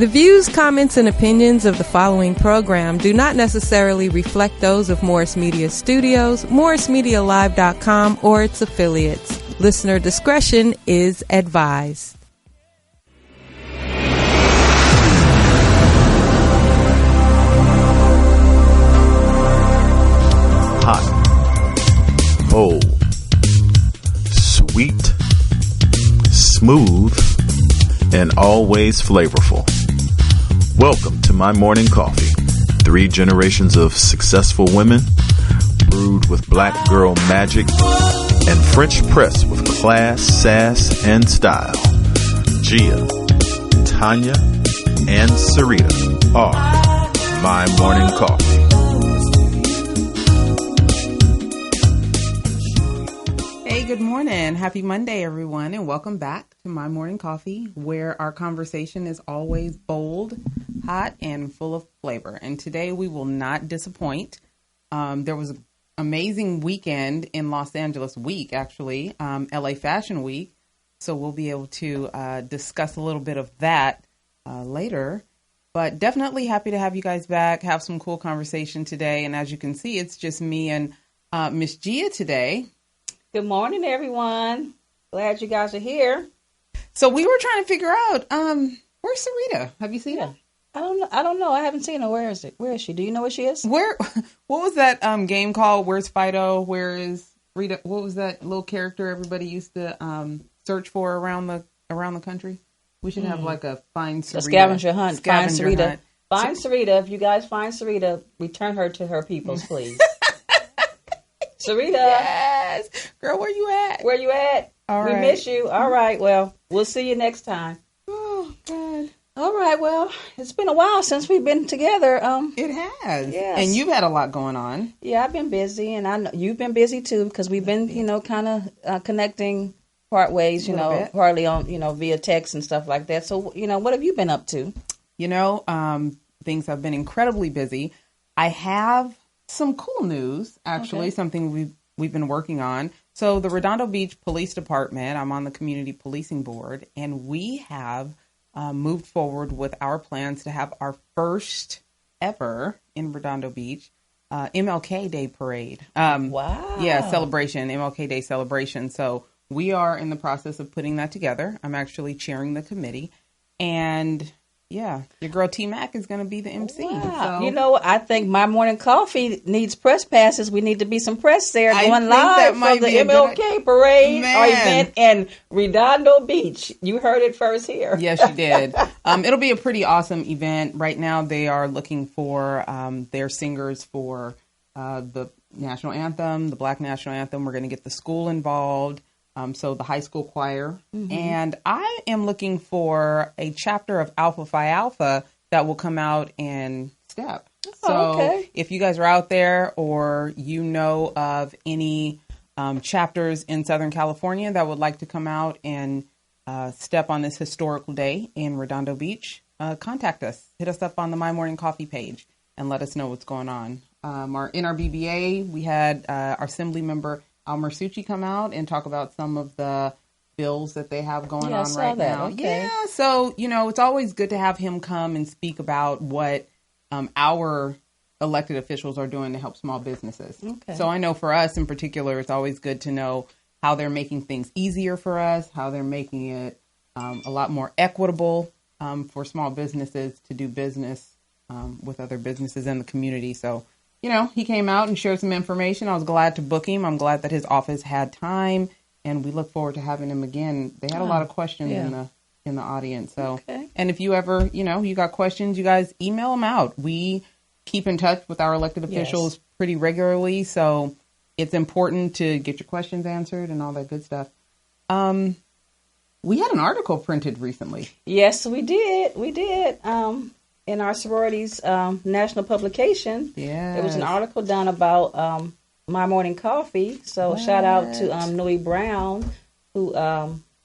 The views, comments, and opinions of the following program do not necessarily reflect those of Morris Media Studios, MorrisMediaLive.com, or its affiliates. Listener discretion is advised. Hot, bold, sweet, smooth, and always flavorful. Welcome to My Morning Coffee. 3 generations of successful women, brewed with black girl magic, and French press with class, sass, and style. Gia, Tonya, and Syreeta are My Morning Coffee. Hey, good morning. Happy Monday, everyone, and welcome back to My Morning Coffee, where our conversation is always bold, hot, and full of flavor. And today we will not disappoint. There was an amazing weekend in Los Angeles LA Fashion Week. So we'll be able to discuss a little bit of that later. But definitely happy to have you guys back, have some cool conversation today. And as you can see, it's just me and Miss Gia today. Good morning, everyone. Glad you guys are here. So we were trying to figure out, where's Syreeta? Have you seen her? I don't know. I haven't seen her. Where is she? Do you know where she is? What was that game called? Where's Fido? Where is Rita? What was that little character everybody used to search for around the country? We should have like a find Syreeta. A scavenger hunt. Find Syreeta. Hunt. Find Syreeta. If you guys find Syreeta, return her to her peoples, please. Syreeta. Yes. Girl, where you at? Where you at? All right. We miss you. All right. Well, we'll see you next time. Oh, God. All right. Well, it's been a while since we've been together. It has. Yes. And you've had a lot going on. Yeah, I've been busy, and I know you've been busy too, because we've been, kind of connecting part ways, partly on, via text and stuff like that. So, what have you been up to? Things have been incredibly busy. I have some cool news, actually, something we've been working on. So the Redondo Beach Police Department, I'm on the Community Policing Board, and we have moved forward with our plans to have our first ever in Redondo Beach MLK Day parade. Wow. Yeah, celebration, MLK Day celebration. So we are in the process of putting that together. I'm actually chairing the committee, and yeah, your girl T-Mac is going to be the MC. Wow. So. I think My Morning Coffee needs press passes. We need to be some press there going live for the MLK parade or event in Redondo Beach. You heard it first here. Yes, you did. It'll be a pretty awesome event. Right now, they are looking for their singers for the national anthem, the Black national anthem. We're going to get the school involved. So the high school choir. Mm-hmm. And I am looking for a chapter of Alpha Phi Alpha that will come out and step. So if you guys are out there or you know of any chapters in Southern California that would like to come out and step on this historical day in Redondo Beach, contact us. Hit us up on the My Morning Coffee page and let us know what's going on. In our BBA, we had our assembly member Al Mersucci come out and talk about some of the bills that they have going on right now. Okay. Yeah, so, it's always good to have him come and speak about what our elected officials are doing to help small businesses. Okay. So I know for us in particular, it's always good to know how they're making things easier for us, how they're making it a lot more equitable for small businesses to do business with other businesses in the community. So he came out and shared some information. I was glad to book him. I'm glad that his office had time, and we look forward to having him again. They had a lot of questions in the audience. So, And if you ever, you got questions, you guys email them out. We keep in touch with our elected officials pretty regularly, so it's important to get your questions answered and all that good stuff. We had an article printed recently. Yes, we did. We did. In our sorority's national publication, there was an article done about My Morning Coffee. So shout out to Noe Brown, who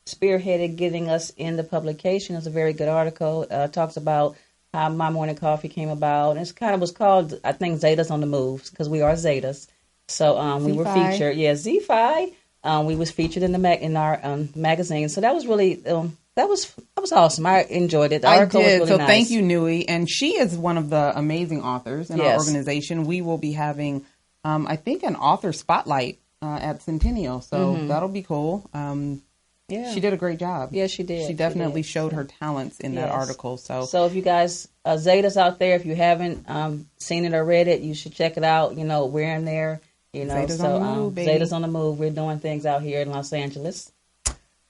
spearheaded getting us in the publication. It's a very good article. Talks about how My Morning Coffee came about. And it was called, I think, Zetas on the Move, because we are Zetas. So we were featured. Yeah, Z-Fi. We was featured in our magazine. So that was really that was awesome. I enjoyed it. The I article did. was really so nice. Thank you, Nui. And she is one of the amazing authors in our Yes. organization. We will be having, I think, an author spotlight at Centennial. So that'll be cool. Yeah. She did a great job. Yeah, she did. She definitely showed her talents in that article. So if you guys, Zeta's out there, if you haven't seen it or read it, you should check it out. You know, we're in there. You know, Zeta's on the move, baby. Zeta's on the move. We're doing things out here in Los Angeles.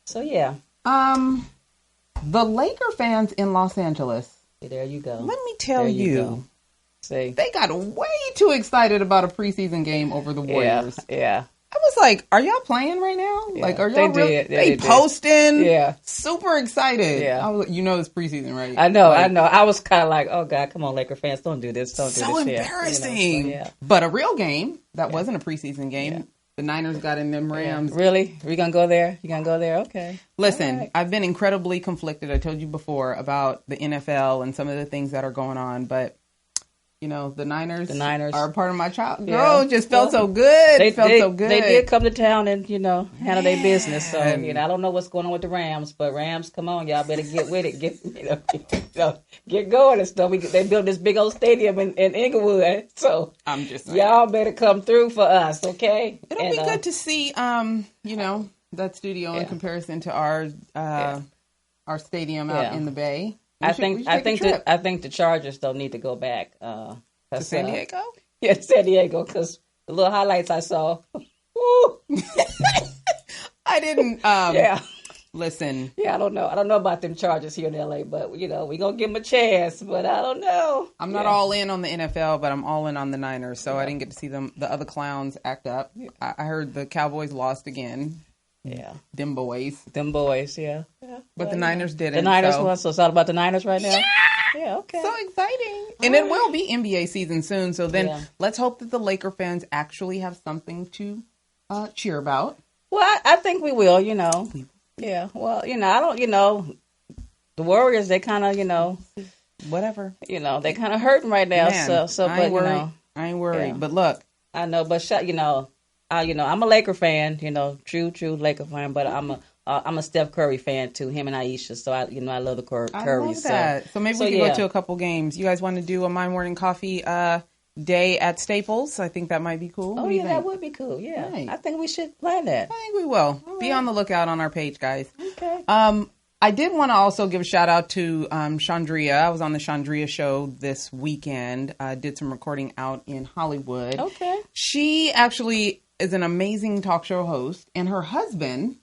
So yeah. The Laker fans in Los Angeles. There you go. Let me tell you, See, they got way too excited about a preseason game over the Warriors. Yeah. I was like, are y'all playing right now? Yeah, like, are y'all they did. Yeah, they they did. posting? Yeah. Super excited. Yeah. I was, it's preseason, right? I know. Like, I was kind of like, oh God, come on, Laker fans, don't do this. Don't do so this. embarrassing. Yeah. But a real game that wasn't a preseason game. Yeah. The Niners got in them Rams. Really? Are we gonna go there? You gonna go there? Okay. Listen, right. I've been incredibly conflicted. I told you before about the NFL and some of the things that are going on, but the Niners are a part of my child. Girl, just felt so good. They felt so good. They did come to town and, handle their business. So, I don't know what's going on with the Rams, but Rams, come on, y'all better get with it. Get going and stuff. They built this big old stadium in Inglewood. So, I'm just saying. Y'all better come through for us, okay? It'll be good to see, that studio in comparison to our stadium out in the Bay. I think the Chargers don't need to go back to San Diego. Yeah, San Diego, because the little highlights I saw. Woo! I didn't. Listen. Yeah, I don't know. I don't know about them Chargers here in LA, but we gonna give them a chance. But I don't know. I'm not all in on the NFL, but I'm all in on the Niners. So I didn't get to see the other clowns act up. I heard the Cowboys lost again. Yeah. Them boys, yeah. But the Niners didn't. The Niners won, so it's all about the Niners right now? Yeah, okay. So exciting. And it will be NBA season soon, so then let's hope that the Laker fans actually have something to cheer about. Well, I think we will, Yeah, well, I don't, the Warriors, they kind of, whatever. They kind of hurting right now, Man, so I ain't worried. I ain't worried, but look. I know, but I'm a Laker fan, true Laker fan, but I'm a Steph Curry fan too. Him and Aisha, so I love the Curry. I love that. So maybe we can go to a couple games. You guys want to do a My Morning Coffee day at Staples? I think that might be cool. Oh yeah, that would be cool. Yeah, right. I think we should plan that. I think we will. Be on the lookout on our page, guys. Okay. I did want to also give a shout out to Chandria. I was on the Chandria show this weekend. Did some recording out in Hollywood. Okay. She actually is an amazing talk show host, and her husband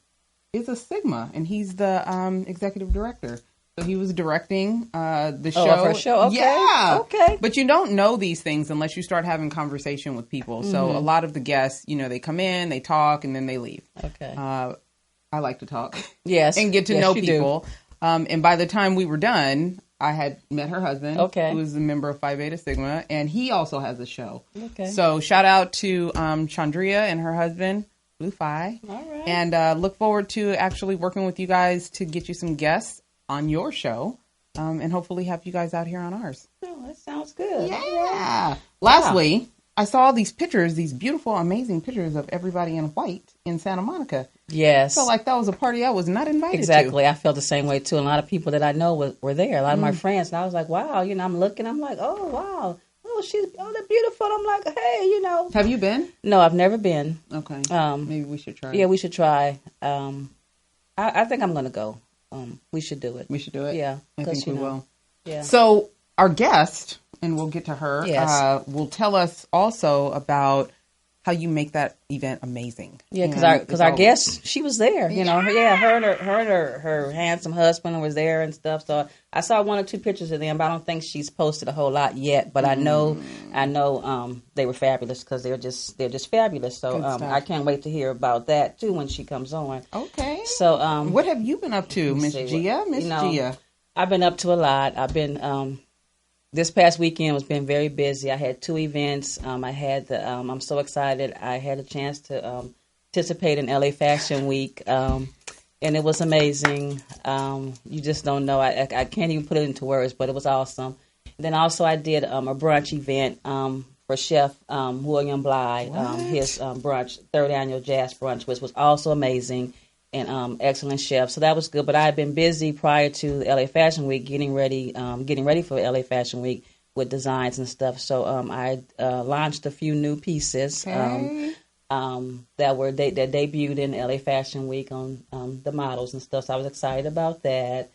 is a Sigma, and he's the executive director. So he was directing the show. Of her show? Okay. Yeah. Okay. But you don't know these things unless you start having conversation with people. Mm-hmm. So a lot of the guests, they come in, they talk, and then they leave. Okay. I like to talk. Yes. And get to know people. And by the time we were done, I had met her husband, who is a member of Phi Beta Sigma, and he also has a show. Okay. So shout out to Chandria and her husband, Blue Phi. All right. And look forward to actually working with you guys to get you some guests on your show, and hopefully have you guys out here on ours. Oh, that sounds good. Yeah. Lastly, I saw these pictures, these beautiful, amazing pictures of everybody in white in Santa Monica. Yes. I felt like that was a party I was not invited to. Exactly. I felt the same way, too. And a lot of people that I know were there. A lot of my friends. And I was like, wow. I'm looking. I'm like, oh, wow. Oh, they're beautiful. I'm like, hey, Have you been? No, I've never been. Okay. Maybe we should try. Yeah, we should try. I think I'm going to go. We should do it. We should do it? Yeah. I think we will. Yeah. So our guest, and we'll get to her, will tell us also about how you make that event amazing. Yeah, because our guest, she was there. Her and her handsome husband was there and stuff. So I saw one or two pictures of them, but I don't think she's posted a whole lot yet. But I know they were fabulous because they're just fabulous. So I can't wait to hear about that too when she comes on. Okay. So what have you been up to, Miss Gia? Miss Gia. I've been up to a lot. I've been. This past weekend has been very busy. I had 2 events. I had I'm so excited. I had a chance to participate in LA Fashion Week, and it was amazing. You just don't know. I can't even put it into words, but it was awesome. Then also I did a brunch event for Chef William Bly, his brunch, 3rd annual jazz brunch, which was also amazing. and excellent chef. So that was good. But I had been busy prior to the LA Fashion Week, getting ready for LA Fashion Week with designs and stuff. So I launched a few new pieces that debuted in LA Fashion Week on the models and stuff. So I was excited about that.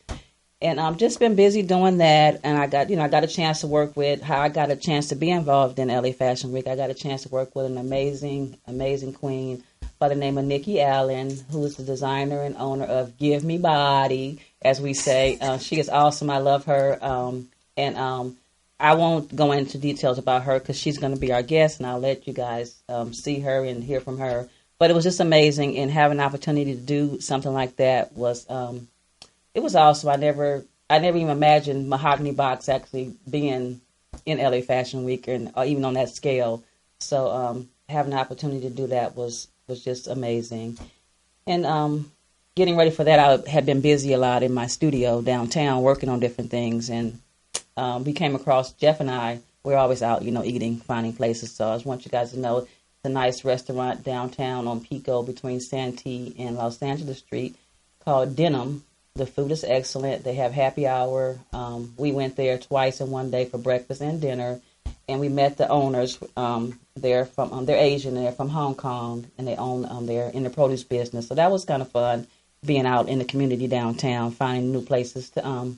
And I've just been busy doing that, and I got a chance to work with how I got a chance to be involved in LA Fashion Week. I got a chance to work with an amazing queen by the name of Nikki Allen, who is the designer and owner of Give Me Body, as we say. She is awesome. I love her, and I won't go into details about her because she's going to be our guest, and I'll let you guys see her and hear from her. But it was just amazing, and having an opportunity to do something like that was. It was awesome. I never even imagined Mahogany Box actually being in LA Fashion Week and even on that scale. So having the opportunity to do that was just amazing. And getting ready for that, I had been busy a lot in my studio downtown working on different things. And we came across, Jeff and I, we're always out, eating, finding places. So I just want you guys to know it's a nice restaurant downtown on Pico between Santee and Los Angeles Street called Denim. The food is excellent. They have happy hour. We went there twice in one day for breakfast and dinner, and we met the owners. They're Asian. They're from Hong Kong, and they own they're in the produce business. So that was kind of fun, being out in the community downtown, finding new places to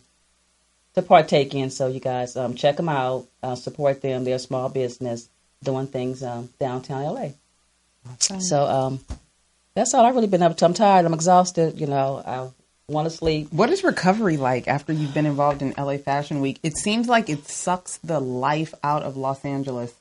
partake in. So you guys check them out, support them. They're a small business doing things downtown LA. Okay. So that's all I've really been up to. I'm tired. I'm exhausted. I want to sleep. What is recovery like after you've been involved in LA Fashion Week? It seems like it sucks the life out of Los Angeles.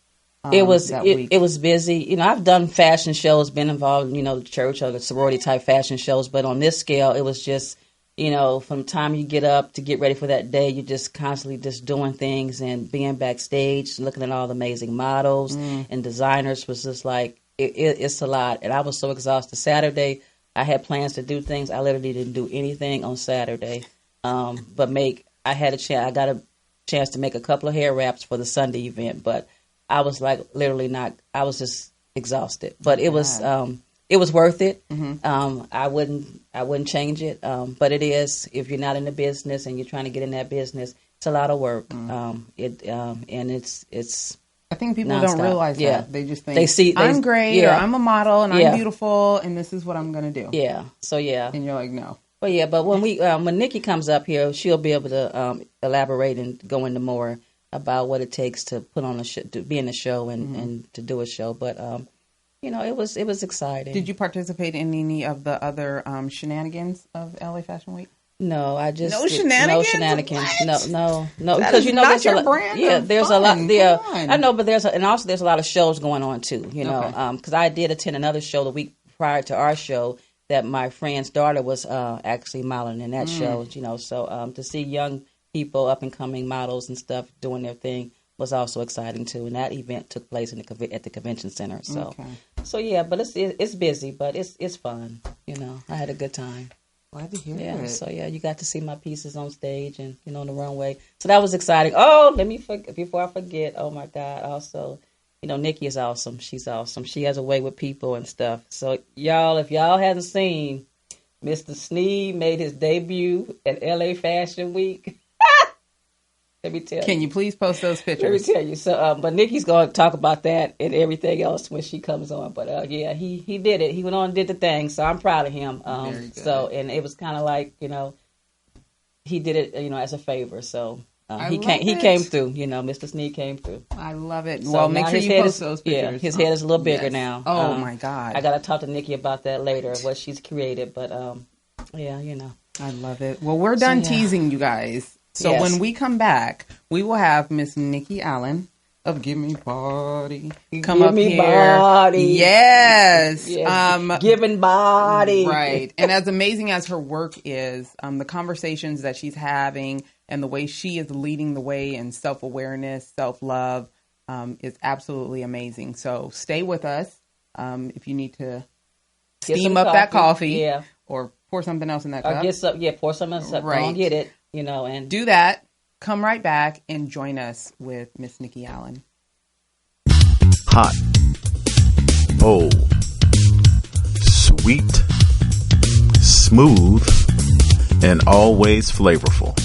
It was busy. I've done fashion shows, been involved in, the church or the sorority type fashion shows, but on this scale, it was just, from the time you get up to get ready for that day, you're just constantly just doing things and being backstage, looking at all the amazing models and designers was just like, it's a lot. And I was so exhausted. Saturday, I had plans to do things. I literally didn't do anything on Saturday, I got a chance to make a couple of hair wraps for the Sunday event, but I was like literally I was just exhausted, but it was worth it. Mm-hmm. I wouldn't change it. But it is, if you're not in the business and you're trying to get in that business, it's a lot of work. And it's, I think people nonstop. Don't realize that. They just think, I'm great, or I'm a model, and I'm beautiful, and this is what I'm going to do. Yeah. So, yeah. And you're like, no. But when when Nikki comes up here, she'll be able to elaborate and go into more about what it takes to put on a show, to be in a show and to do a show. But, it was exciting. Did you participate in any of the other shenanigans of LA Fashion Week? No, I just no shenanigans. No, that because there's your brand. Yeah, there's a lot. Yeah, I know, but there's a lot of shows going on too. Because I did attend another show the week prior to our show that my friend's daughter was actually modeling in that show. So to see young people, up and coming models and stuff doing their thing was also exciting too. And that event took place at the convention center. So, but it's busy, but it's fun. I had a good time. Glad to hear it. So you got to see my pieces on stage and on the runway. So that was exciting. Oh, before I forget. Oh my God! Also, Nikki is awesome. She's awesome. She has a way with people and stuff. So y'all, if y'all hadn't seen, Mr. Sneed made his debut at LA Fashion Week. Let me tell you. Can you please post those pictures? Let me tell you. So, but Nikki's going to talk about that and everything else when she comes on. But he did it. He went on and did the thing. So I'm proud of him. So, and it was kind of like, he did it, as a favor. So he came through. Mr. Sneed came through. I love it. So well, make sure you post those pictures. Yeah, his head is a little bigger now. Oh my God! I got to talk to Nikki about that later, what she's created. But I love it. Well, we're done teasing you guys. So when we come back, we will have Miss Nikki Allen of Give Me Body come up here. Body. Yes. Giving body. Right. And as amazing as her work is, the conversations that she's having and the way she is leading the way in self-awareness, self-love, is absolutely amazing. So stay with us. If you need to steam up that coffee or pour something else in that cup. Pour something else up. Right. Don't get it. And do that. Come right back and join us with Miss Nikki Allen. Hot, bold, sweet, smooth, and always flavorful.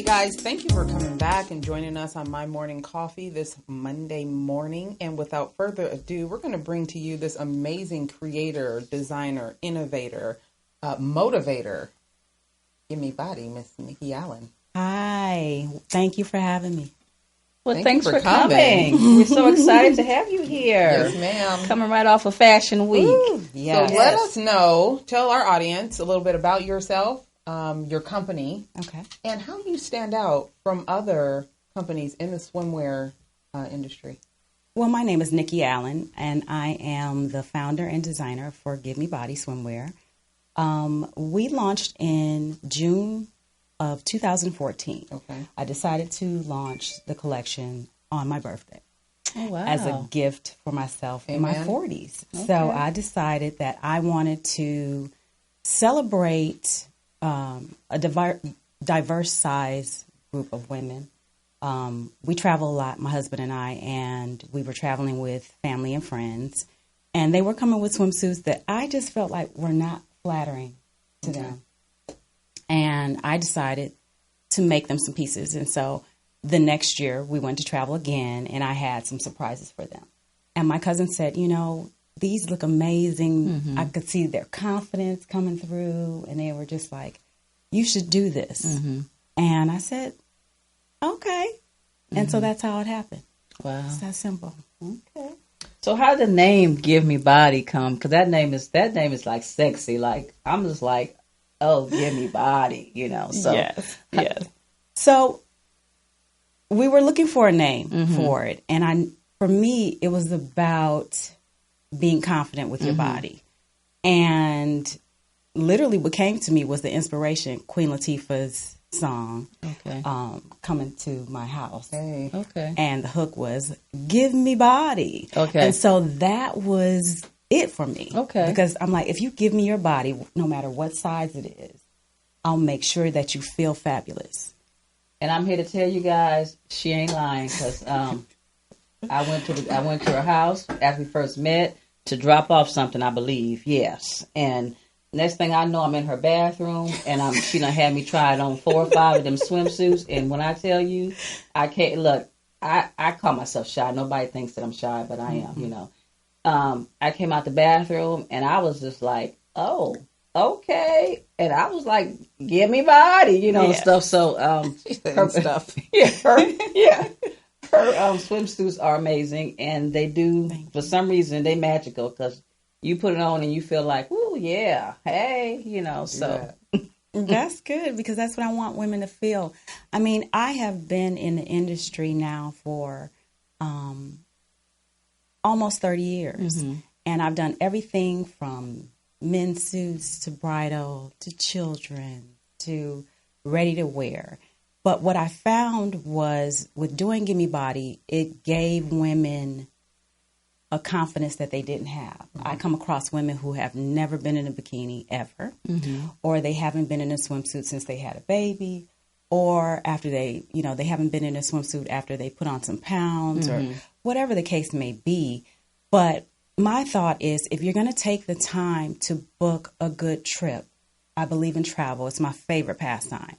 Hey guys, thank you for coming back and joining us on My Morning Coffee this Monday morning. And without further ado, we're going to bring to you this amazing creator, designer, innovator, motivator. Give me body, Miss Nikki Allen. Hi. Thank you for having me. Well, thanks for coming. We're so excited to have you here. Yes, ma'am. Coming right off of Fashion Week. Yes. So let us know, tell our audience a little bit about yourself, your company. Okay. And how do you stand out from other companies in the swimwear industry? Well, my name is Nikki Allen, and I am the founder and designer for Give Me Body Swimwear. We launched in June of 2014. Okay. I decided to launch the collection on my birthday. Oh, wow. As a gift for myself in my 40s. Okay. So I decided that I wanted to celebrate a diverse size group of women. We travel a lot, my husband and I, and we were traveling with family and friends. And they were coming with swimsuits that I just felt like were not flattering to them. And I decided to make them some pieces. And so the next year we went to travel again, and I had some surprises for them. And my cousin said, you know, these look amazing. Mm-hmm. I could see their confidence coming through, and they were just like, you should do this. Mm-hmm. And I said, okay. Mm-hmm. And so that's how it happened. Wow. It's that simple. Okay. So how did the name Give Me Body come? Because that name is like sexy. Like, I'm just like, oh, give me body, you know. So yes. So we were looking for a name for it. And for me, it was about being confident with your body. And literally what came to me was the inspiration, Queen Latifah's song, Coming to My House. Hey. Okay. And the hook was, give me body. Okay. And so that was it for me. Okay. Because I'm like, if you give me your body, no matter what size it is, I'll make sure that you feel fabulous. And I'm here to tell you guys, she ain't lying, because I went to her house after we first met to drop off something, I believe. Yes. And next thing I know, I'm in her bathroom, and she done had me try it on 4 or 5 of them swimsuits. And when I tell you, I can't look. I call myself shy. Nobody thinks that I'm shy, but I am. You know. I came out the bathroom, and I was just like, oh, okay. And I was like, give me body, you know, stuff. So her stuff. Her swimsuits are amazing, and they do, for some reason, they magical, because you put it on and you feel like, ooh, yeah, hey, you know, so. That's good, because that's what I want women to feel. I mean, I have been in the industry now for almost 30 years, and I've done everything from men's suits to bridal to children to ready to wear. But what I found was with doing Gimme Body, it gave women a confidence that they didn't have. I come across women who have never been in a bikini ever, or they haven't been in a swimsuit since they had a baby, or after they haven't been in a swimsuit after they put on some pounds, or whatever the case may be. But my thought is, if you're going to take the time to book a good trip, I believe in travel. It's my favorite pastime.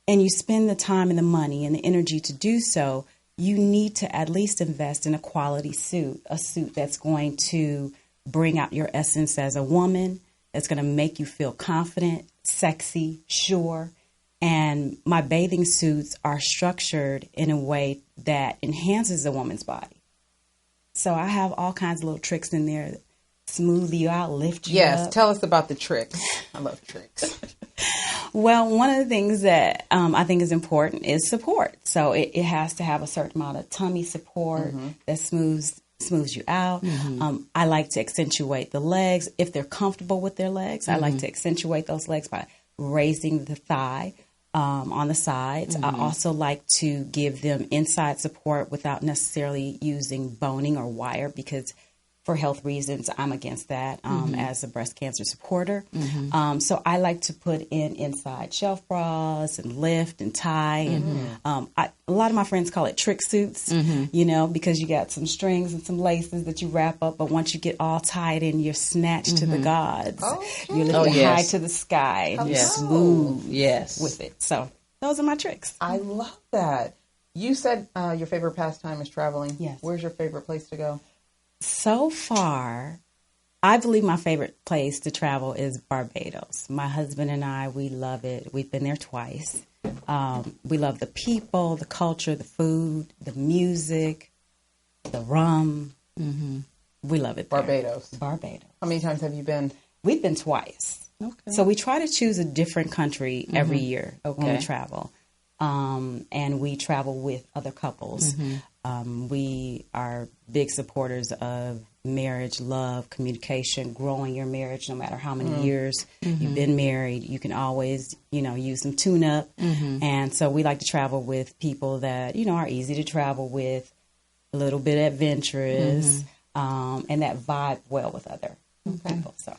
And you spend the time and the money and the energy to do so, you need to at least invest in a quality suit, a suit that's going to bring out your essence as a woman, that's going to make you feel confident, sexy, sure. And my bathing suits are structured in a way that enhances a woman's body. So I have all kinds of little tricks in there that smooth you out, lift you up. Yes, tell us about the tricks. I love tricks. Well, one of the things that I think is important is support. So it has to have a certain amount of tummy support that smooths you out. I like to accentuate the legs. If they're comfortable with their legs, I like to accentuate those legs by raising the thigh on the sides. I also like to give them inside support without necessarily using boning or wire, because for health reasons, I'm against that as a breast cancer supporter. So I like to put in inside shelf bras and lift and tie. And a lot of my friends call it trick suits, you know, because you got some strings and some laces that you wrap up. But once you get all tied in, you're snatched to the gods. You're lifted high to the sky and you're smooth with it. So those are my tricks. I love that. You said your favorite pastime is traveling. Yes. Where's your favorite place to go? So far, I believe my favorite place to travel is Barbados. My husband and I, we love it. We've been there twice. We love the people, the culture, the food, the music, the rum. We love it there. Barbados. Barbados. How many times have you been? We've been twice. Okay. So we try to choose a different country every year when we travel. And we travel with other couples. We are big supporters of marriage, love, communication, growing your marriage no matter how many years you've been married. You can always, use some tune-up. And so we like to travel with people that, are easy to travel with, a little bit adventurous, and that vibe well with other people. So.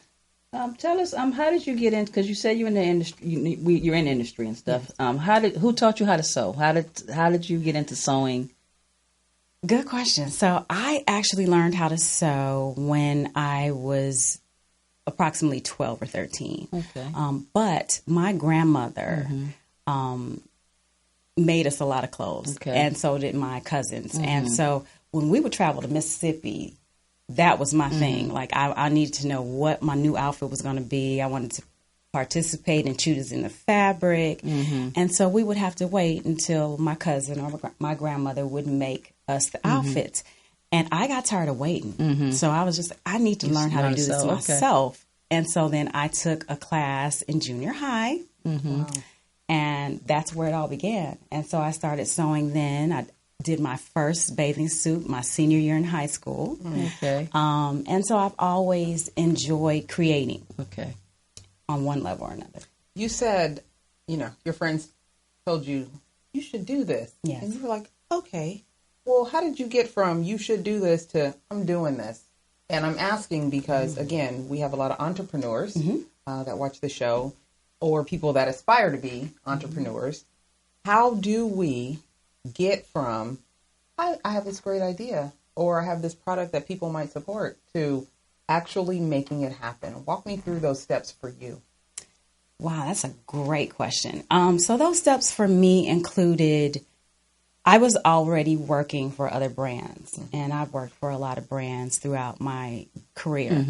Tell us, how did you get in? Because you said you're in the industry. You're in industry and stuff. Yes. Who taught you how to sew? How did you get into sewing? Good question. So I actually learned how to sew when I was approximately 12 or 13. Okay. But my grandmother made us a lot of clothes, and so did my cousins. And so when we would travel to Mississippi, that was my thing. Like, I needed to know what my new outfit was going to be. I wanted to participate and choose in the fabric. And so we would have to wait until my cousin or my grandmother would make us the outfits. And I got tired of waiting. So I was just, I need to learn how to do this myself. And so then I took a class in junior high. Wow. And that's where it all began. And so I started sewing then. I did my first bathing suit my senior year in high school. Okay. And so I've always enjoyed creating. Okay. On one level or another. You said, your friends told you should do this. Yes. And you were like, okay, well, how did you get from you should do this to I'm doing this? And I'm asking because, again, we have a lot of entrepreneurs that watch the show or people that aspire to be entrepreneurs. How do we get from, I have this great idea or I have this product that people might support to actually making it happen? Walk me through those steps for you. Wow, that's a great question. So those steps for me included, I was already working for other brands, and I've worked for a lot of brands throughout my career.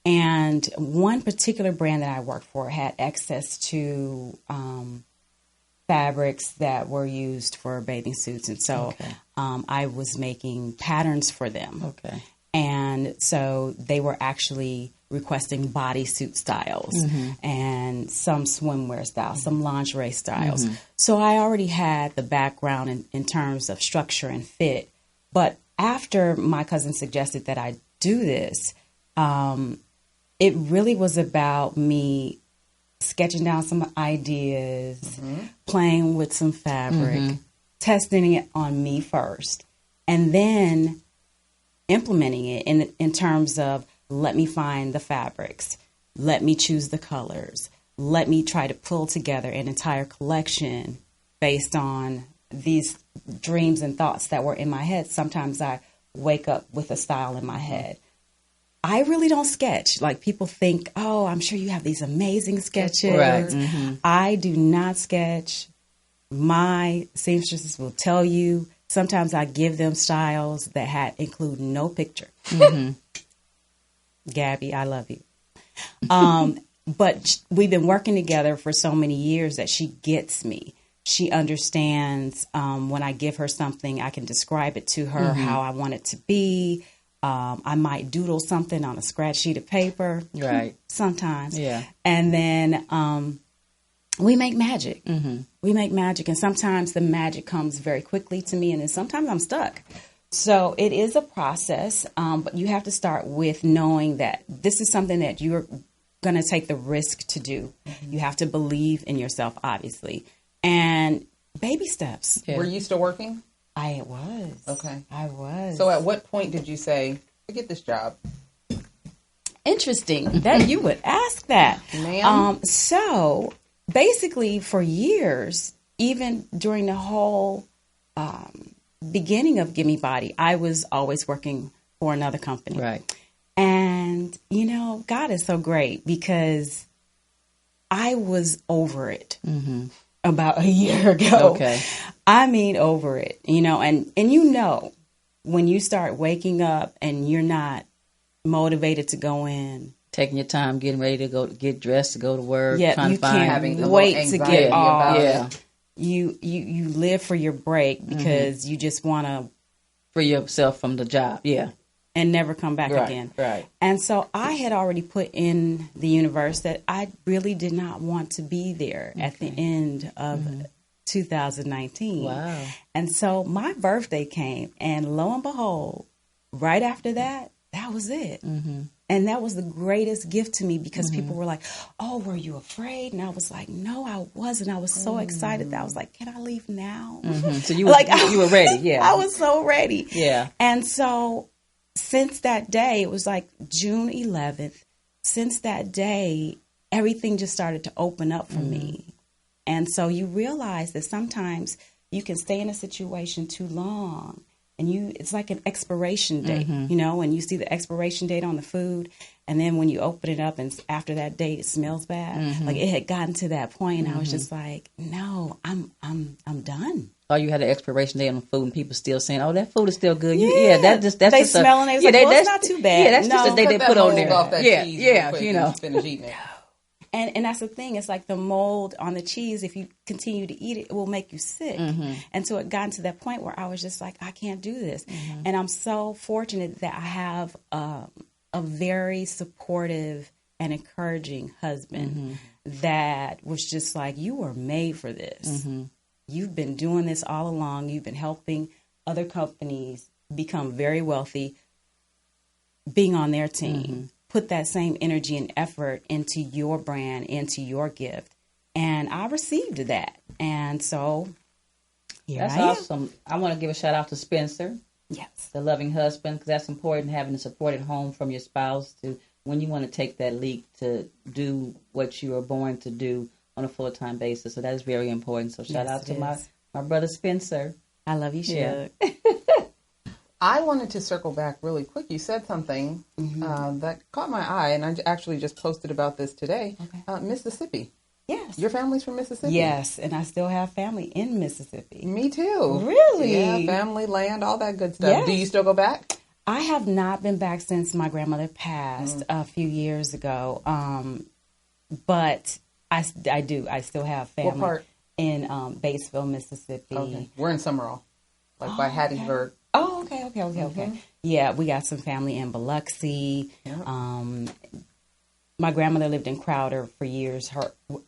And one particular brand that I worked for had access to fabrics that were used for bathing suits. And so I was making patterns for them. Okay. And so they were actually requesting bodysuit styles and some swimwear styles, some lingerie styles. So I already had the background in terms of structure and fit. But after my cousin suggested that I do this, it really was about me sketching down some ideas, playing with some fabric, testing it on me first, and then implementing it in terms of let me find the fabrics, let me choose the colors, let me try to pull together an entire collection based on these dreams and thoughts that were in my head. Sometimes I wake up with a style in my head. I really don't sketch. Like, people think, oh, I'm sure you have these amazing sketches. Right. I do not sketch. My seamstresses will tell you, sometimes I give them styles that include no picture. Gabby, I love you. But we've been working together for so many years that she gets me. She understands when I give her something, I can describe it to her how I want it to be. I might doodle something on a scratch sheet of paper. Right. Sometimes. Yeah. And then we make magic. We make magic. And sometimes the magic comes very quickly to me, and then sometimes I'm stuck. So it is a process, but you have to start with knowing that this is something that you're going to take the risk to do. You have to believe in yourself, obviously. And baby steps. Yeah. Were you still working? I was. Okay. I was. So at what point did you say, forget this job? Interesting that you would ask that. Ma'am? So basically for years, even during the whole beginning of Gimme Body, I was always working for another company. Right. And, God is so great because I was over it about a year ago. Okay. I mean, over it, and when you start waking up and you're not motivated to go in. Taking your time, getting ready to go get dressed to go to work. Yeah, you can't wait to get off. Yeah. You live for your break because you just want to free yourself from the job. Yeah. and never come back again. Right. And so I had already put in the universe that I really did not want to be there at the end of 2019. Wow. And so my birthday came, and lo and behold, right after that, that was it. And that was the greatest gift to me, because people were like, oh, were you afraid? And I was like, no, I wasn't. I was so excited that I was like, can I leave now? So you were, you were ready. Yeah. I was so ready. Yeah. And so since that day, it was like June 11th, since that day, everything just started to open up for me. And so you realize that sometimes you can stay in a situation too long, and it's like an expiration date, you know, when you see the expiration date on the food, and then when you open it up and after that date it smells bad. Like it had gotten to that point, and I was just like, no, I'm done. Oh, you had an expiration date on the food, and people still saying, "Oh, that food is still good." That's just they smell and they was like, well, it's not too bad. Yeah, that's just a day they put on there. Off that cheese real quick you know. and finish eating it. And that's the thing. It's like the mold on the cheese. If you continue to eat it, it will make you sick. And so it got to that point where I was just like, I can't do this. And I'm so fortunate that I have a very supportive and encouraging husband that was just like, you were made for this. You've been doing this all along. You've been helping other companies become very wealthy, being on their team. Put that same energy and effort into your brand, into your gift. And I received that. And so That's awesome. I want to give a shout out to Spencer. Yes. The loving husband, because that's important, having a supported home from your spouse to when you want to take that leap to do what you are born to do on a full-time basis. So that is very important. So shout out to my brother Spencer. I love you, Shug. Yeah. I wanted to circle back really quick. You said something that caught my eye, and I actually just posted about this today. Mississippi. Yes. Your family's from Mississippi? Yes, and I still have family in Mississippi. Me too. Really? Yeah, family, land, all that good stuff. Yes. Do you still go back? I have not been back since my grandmother passed a few years ago, but I do. I still have family. What part? In Batesville, Mississippi. Okay. We're in Summerall, like by Hattiesburg. Oh, okay. Yeah, we got some family in Biloxi. Yep. My grandmother lived in Crowder for years.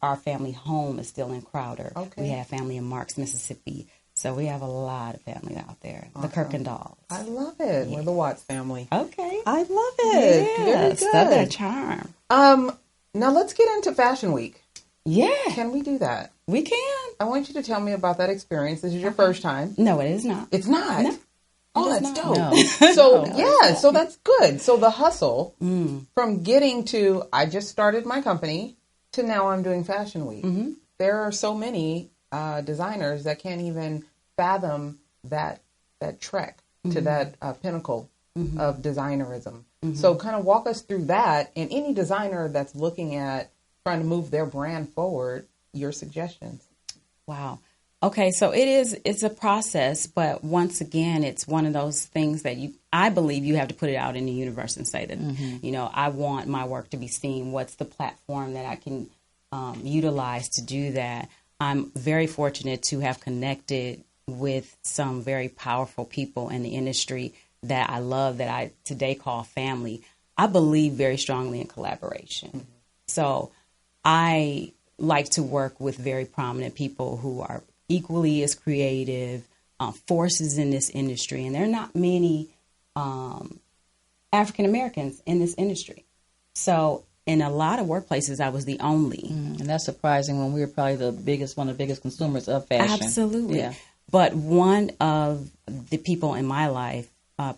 Our family home is still in Crowder. Okay. We have family in Marks, Mississippi. So we have a lot of family out there. Awesome. The Kirkendalls. I love it. Yeah. We're the Watts family. Okay. I love it. Yes, Very good. Southern charm. Now let's get into Fashion Week. Yeah. Can we do that? We can. I want you to tell me about that experience. This is your first time. No, it is not. It's not? No. Oh, that's dope. No. So, so that's good. So the hustle from getting to, I just started my company, to now I'm doing Fashion Week. There are so many designers that can't even fathom that trek to that pinnacle of designerism. So kind of walk us through that, and any designer that's looking at trying to move their brand forward, your suggestions. Wow. Okay, so it's a process, but once again, it's one of those things that I believe you have to put it out in the universe and say that, you know, I want my work to be seen. What's the platform that I can utilize to do that? I'm very fortunate to have connected with some very powerful people in the industry that I love, that I today call family. I believe very strongly in collaboration. So I like to work with very prominent people who are equally as creative forces in this industry. And there are not many African Americans in this industry. So in a lot of workplaces, I was the only. And that's surprising when we were probably one of the biggest consumers of fashion. Absolutely. Yeah. But one of the people in my life,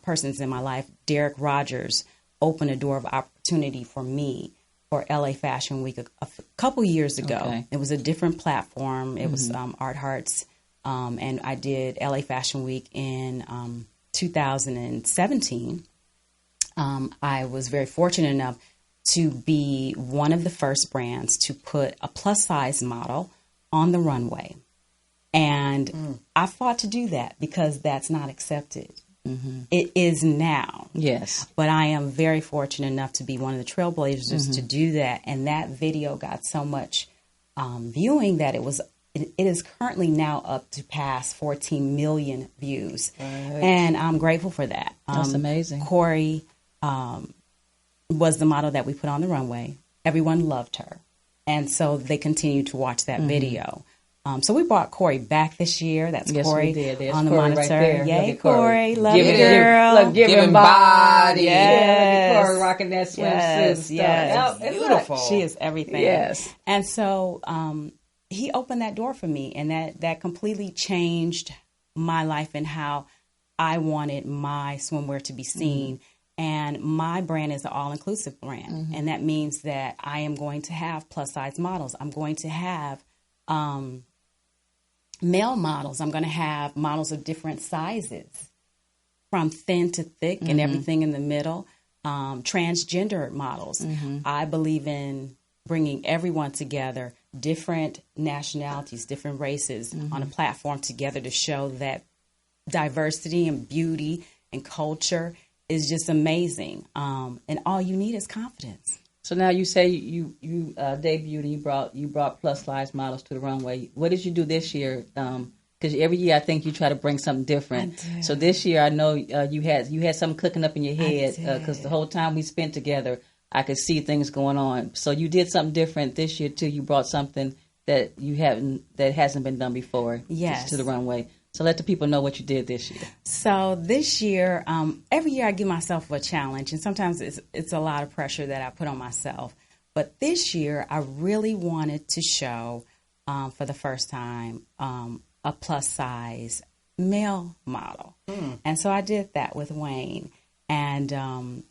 persons in my life, Derek Rogers, opened a door of opportunity for me for LA Fashion Week a couple years ago. Okay. It was a different platform. It was Art Hearts. And I did LA Fashion Week in 2017. I was very fortunate enough to be one of the first brands to put a plus size model on the runway. And I fought to do that because that's not accepted. It is now. Yes. But I am very fortunate enough to be one of the trailblazers to do that. And that video got so much viewing that it was it is currently now up to past 14 million views. Right. And I'm grateful for that. That's amazing. Corey was the model that we put on the runway. Everyone loved her. And so they continued to watch that video. So we brought Corey back this year. That's Corey we did. There's on the Corey monitor. right there. Yay, Corey. Love you, Give girl. Look, give him body. Yes. Look at Corey rocking that swimsuit. Yes. Beautiful. She is everything. Yes. And so he opened that door for me, and that completely changed my life and how I wanted my swimwear to be seen. And my brand is an all-inclusive brand. And that means that I am going to have plus-size models. I'm going to have male models. I'm going to have models of different sizes, from thin to thick and everything in the middle. Transgender models. I believe in bringing everyone together, different nationalities, different races on a platform together to show that diversity and beauty and culture is just amazing. And all you need is confidence. So now you say you debuted and you brought plus size models to the runway. What did you do this year? Because every year I think you try to bring something different. So this year I know you had something cooking up in your head because the whole time we spent together, I could see things going on. So you did something different this year too. You brought something that hasn't been done before to the runway. So let the people know what you did this year. So this year, every year I give myself a challenge, and sometimes it's a lot of pressure that I put on myself. But this year, I really wanted to show, for the first time, a plus-size male model. And so I did that with Wayne. And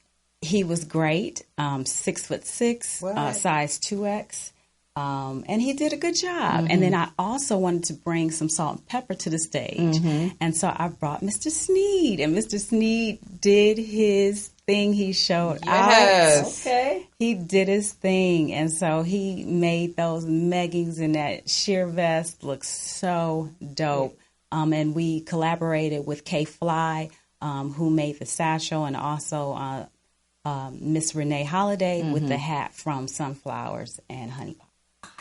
he was great, 6'6", size 2X. And he did a good job. And then I also wanted to bring some salt and pepper to the stage. And so I brought Mr. Sneed. And Mr. Sneed did his thing. He showed out. Okay. He did his thing. And so he made those leggings and that sheer vest look so dope. And we collaborated with K Fly, who made the satchel, and also Miss Renee Holiday with the hat from Sunflowers and Honey Pot.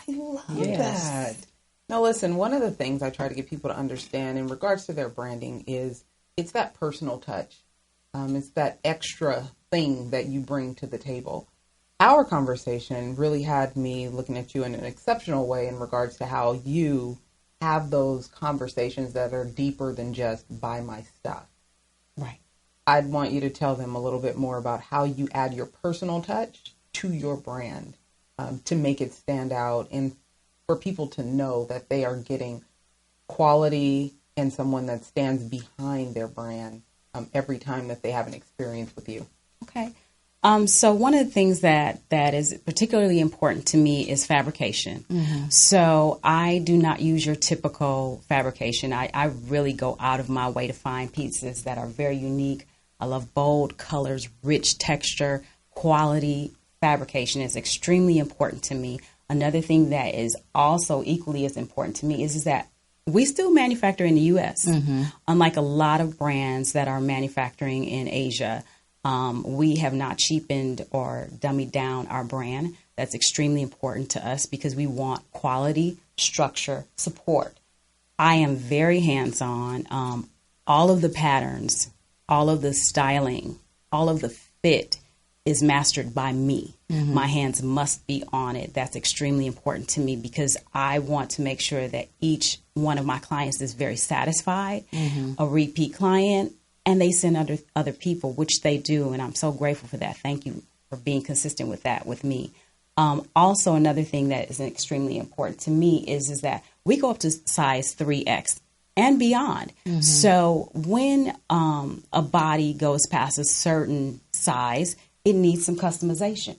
I love that. Now, listen, one of the things I try to get people to understand in regards to their branding is it's that personal touch. It's that extra thing that you bring to the table. Our conversation really had me looking at you in an exceptional way in regards to how you have those conversations that are deeper than just buy my stuff. Right. I'd want you to tell them a little bit more about how you add your personal touch to your brand. To make it stand out and for people to know that they are getting quality and someone that stands behind their brand every time that they have an experience with you. Okay. So one of the things that is particularly important to me is fabrication. So I do not use your typical fabrication. I really go out of my way to find pieces that are very unique. I love bold colors, rich texture, quality. Fabrication is extremely important to me. Another thing that is also equally as important to me is that we still manufacture in the U.S. Unlike a lot of brands that are manufacturing in Asia, we have not cheapened or dummied down our brand. That's extremely important to us because we want quality, structure, support. I am very hands-on. All of the patterns, all of the styling, all of the fit is mastered by me. My hands must be on it. That's extremely important to me because I want to make sure that each one of my clients is very satisfied, a repeat client, and they send other people, which they do. And I'm so grateful for that. Thank you for being consistent with that with me. Also, another thing that is extremely important to me is that we go up to size 3X and beyond. So when a body goes past a certain size, it needs some customization.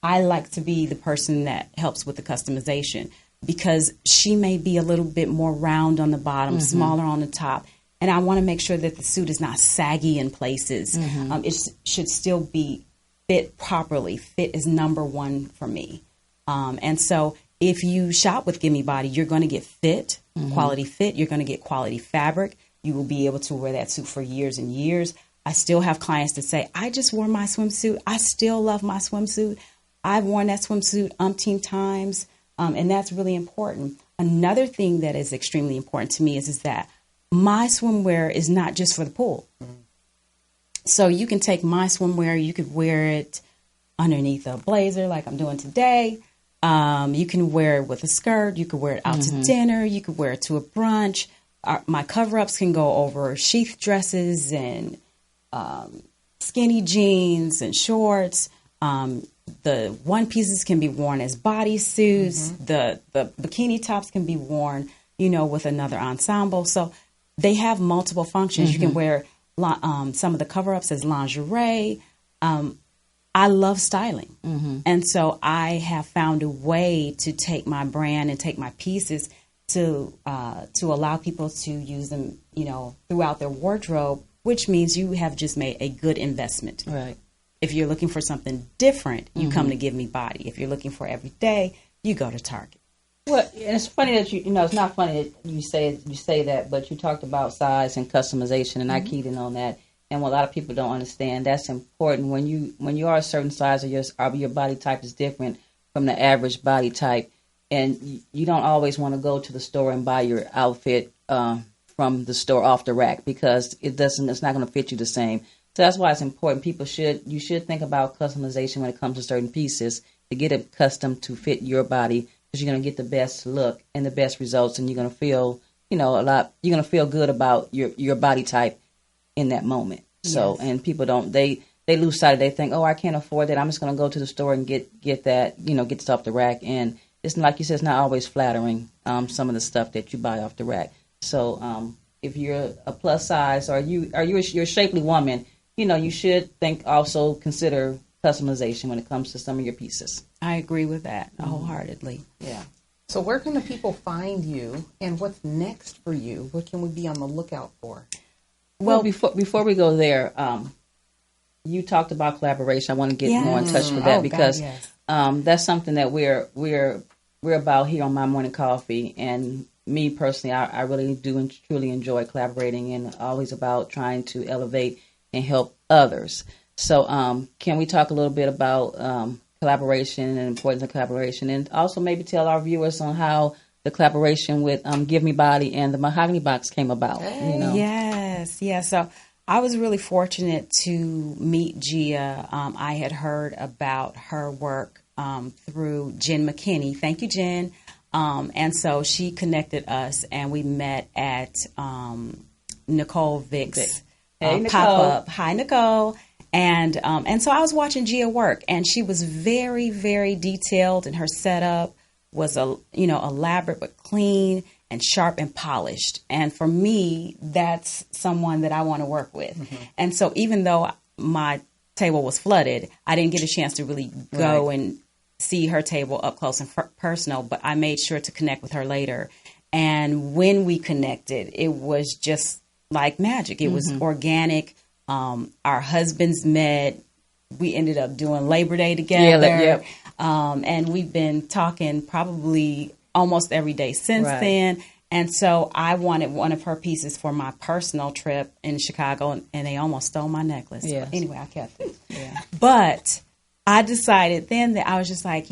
I like to be the person that helps with the customization because she may be a little bit more round on the bottom, smaller on the top. And I want to make sure that the suit is not saggy in places. It should still be fit properly. Fit is number one for me. And so if you shop with Gimme Body, you're going to get fit, quality fit. You're going to get quality fabric. You will be able to wear that suit for years and years. I still have clients that say, I just wore my swimsuit. I still love my swimsuit. I've worn that swimsuit umpteen times, and that's really important. another thing that is extremely important to me is that my swimwear is not just for the pool. So you can take my swimwear, you could wear it underneath a blazer like I'm doing today. You can wear it with a skirt. You could wear it out to dinner. You could wear it to a brunch. My cover-ups can go over sheath dresses and skinny jeans and shorts. The one pieces can be worn as bodysuits. The bikini tops can be worn, with another ensemble. So they have multiple functions. You can wear some of the cover-ups as lingerie. I love styling. And so I have found a way to take my brand and take my pieces to allow people to use them, throughout their wardrobe, which means you have just made a good investment. Right. If you're looking for something different, you come to Give Me Body. If you're looking for every day, you go to Target. Well, it's funny that it's not funny that you say that, but you talked about size and customization, and I keyed in on that. And what a lot of people don't understand, that's important. When you are a certain size or your body type is different from the average body type, and you don't always want to go to the store and buy your outfit from the store off the rack, because it's not going to fit you the same. So that's why it's important. You should think about customization when it comes to certain pieces to get it custom to fit your body, because you're going to get the best look and the best results, and you're going to feel, you're going to feel good about your body type in that moment. So, and people they lose sight of, they think, oh, I can't afford that. I'm just going to go to the store and get that, get stuff off the rack. And it's like you said, it's not always flattering, some of the stuff that you buy off the rack. So, if you're a plus size or you're a shapely woman, you should consider customization when it comes to some of your pieces. I agree with that wholeheartedly. Yeah. So where can the people find you, and what's next for you? What can we be on the lookout for? Well, before we go there, you talked about collaboration. I want to get more in touch with that, because that's something that we're about here on My Morning Coffee. And me personally, I really do and truly enjoy collaborating, and always about trying to elevate and help others. So can we talk a little bit about collaboration and the importance of collaboration, and also maybe tell our viewers on how the collaboration with Give Me Body and the Mahogany Box came about? Yes. So I was really fortunate to meet Gia. I had heard about her work through Jen McKinney. Thank you, Jen. And so she connected us, and we met at Nicole Vick's pop-up. Hi, Nicole. And so I was watching Gia work, and she was very, very detailed, and her setup was elaborate but clean and sharp and polished. And for me, that's someone that I want to work with. And so even though my table was flooded, I didn't get a chance to really go and see her table up close and personal, but I made sure to connect with her later. And when we connected, it was just like magic. It was organic. Our husbands met. We ended up doing Labor Day together. And we've been talking probably almost every day since then. And so I wanted one of her pieces for my personal trip in Chicago, and they almost stole my necklace. But anyway, I kept it. But I decided then that I was just like,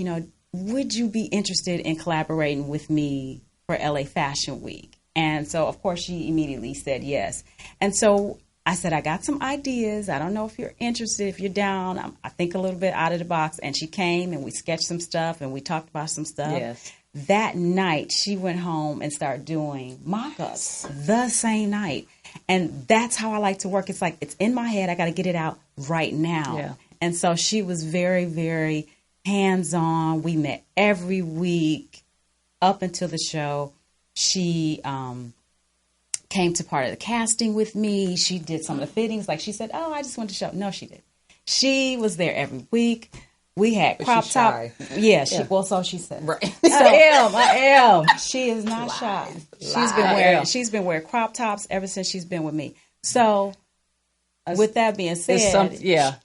would you be interested in collaborating with me for LA Fashion Week? And so, of course, she immediately said yes. And so I said, I got some ideas. I don't know if you're interested, if you're down. I think a little bit out of the box. And she came, and we sketched some stuff, and we talked about some stuff. That night, she went home and started doing mock-ups the same night. And that's how I like to work. It's like, it's in my head. I got to get it out right now. And so she was very, very hands-on. We met every week up until the show. She came to part of the casting with me. She did some of the fittings. Like she said, oh, I just went to show. No, she didn't. She was there every week. We had crop top. So she said. Right. I am. She is not shy. She's been wearing crop tops ever since she's been with me. So with that being said,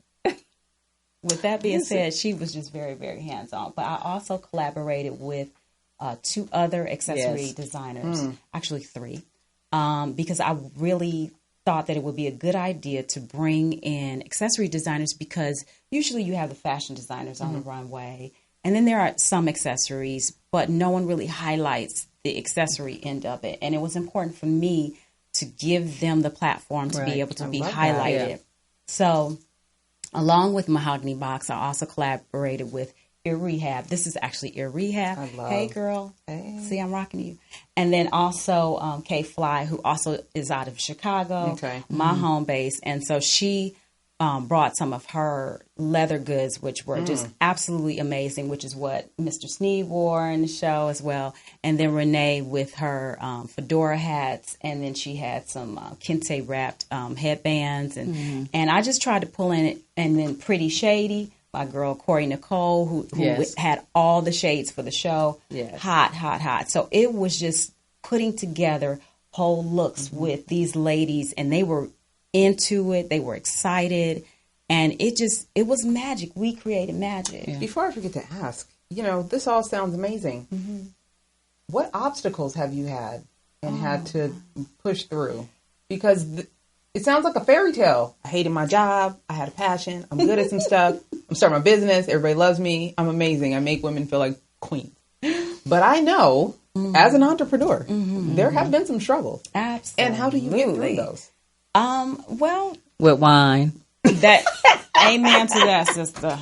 with that being said, she was just very, very hands-on. But I also collaborated with 2 other accessory designers, actually 3, because I really thought that it would be a good idea to bring in accessory designers, because usually you have the fashion designers on the runway, And then there are some accessories, but no one really highlights the accessory end of it. And it was important for me to give them the platform to be able to be highlighted. Yeah. So along with Mahogany Box, I also collaborated with Ear Rehab. This is actually Ear Rehab. Hey, girl. Hey. See, I'm rocking you. And then also Kay Fly, who also is out of Chicago, my home base. And so she brought some of her leather goods, which were just absolutely amazing, which is what Mr. Sneed wore in the show as well. And then Renee with her fedora hats, and then she had some kente wrapped headbands, and I just tried to pull in it. And then Pretty Shady, my girl Corey Nicole, who had all the shades for the show, hot. So it was just putting together whole looks with these ladies, and they were into it. They were excited, and it was magic. We created magic. Yeah. Before I forget to ask, this all sounds amazing. Mm-hmm. What obstacles have you had and had to push through? Because it sounds like a fairy tale. I hated my job. I had a passion. I'm good at some stuff. I'm starting my business. Everybody loves me. I'm amazing. I make women feel like queens. But I know, as an entrepreneur, there have been some struggles. Absolutely. And how do you get through those? Well, with wine. That amen to that, sister.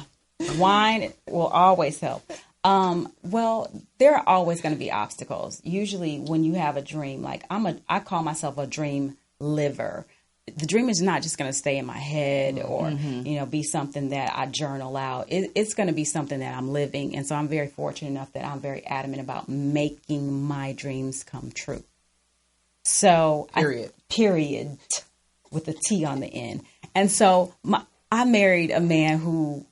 Wine will always help. Well, there are always going to be obstacles. Usually when you have a dream, like I call myself a dream liver. The dream is not just going to stay in my head or, be something that I journal out. It's going to be something that I'm living. And so I'm very fortunate enough that I'm very adamant about making my dreams come true. So period. With a T on the end. And so I married a man who